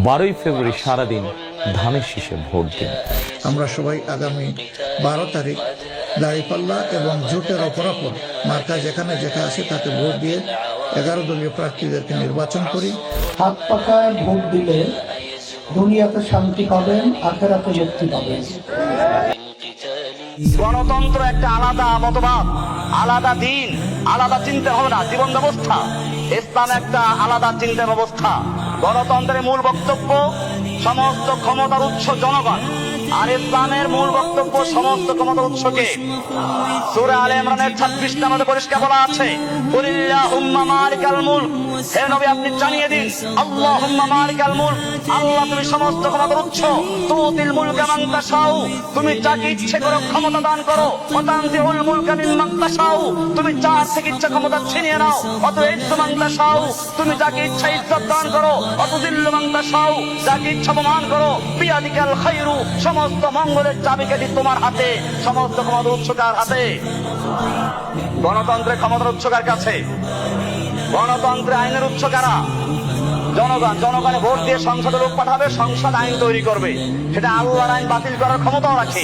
12ই ফেব্রুয়ারি সারাদিন ধানের শীষে ভোট দিন। আমরা সবাই আগামী 12 তারিখ দাঁড়িপাল্লা এবং জোটের অপরাপর মার্কা যেখানে যেখানে আসে তাতে ভোট দিয়ে 11 দলীয় প্রার্থীদেরকে নির্বাচন করি। হাত পাকায় ভোট দিলে দুনিয়াতে শান্তি পাবেন, আখেরাতে মুক্তি পাবেন। গণতন্ত্র একটা আলাদা মতবাদ, আলাদা দিন, আলাদা চিন্তা ভাবনা, জীবন ব্যবস্থা। ইসলাম একটা আলাদা চিন্তা ব্যবস্থা। গণতন্ত্রের মূল বক্তব্য সমস্ত ক্ষমতার উৎস জনগণ, আর ইসলামের মূল বক্তব্য সমস্ত ক্ষমতার উৎসকে। সূরা আলে ইমরানের 26 নম্বরে পরিষ্কার বলা আছে, কুলিল্লাহুম্মা মালিকাল মুলক, হে নবী আপনি জানিয়ে দিন, আল্লাহুম্মা মালিকাল মুলক, আল্লাহ তুমি সমস্ত ক্ষমতার উৎস। তুতিল মুলকা মান তাশাউ, তুমি যাকে ইচ্ছে করো ক্ষমতা দান করো। ওয়া তানজিউল মুলকা মিম্মান তাশাউ, তুমি যার থেকে ইচ্ছা ক্ষমতা ছিনিয়ে নাও। ওয়া তুইজ্জু মান তাশাউ, তুমি যাকে ইচ্ছা ইজ্জত দান করো। ওয়া তুযিল্লু মান তাশাউ, যাকে ইচ্ছা অপমান করো। বিয়াদিকাল খায়রু, সমস্ত মঙ্গলের চাবিকাঠি তোমার হাতে। সমস্ত ক্ষমতার উৎস কার হাতে? গণতন্ত্রের ক্ষমতার উৎস কার কাছে? গণতন্ত্রে আইনের উৎস কারা? জনগণ। জনগণে ভোট দিয়ে সংসদে লোক পাঠাবে, সংসদ আইন তৈরি করবে। সেটা আল্লাহর আইন বাতিল করার ক্ষমতাও রাখে।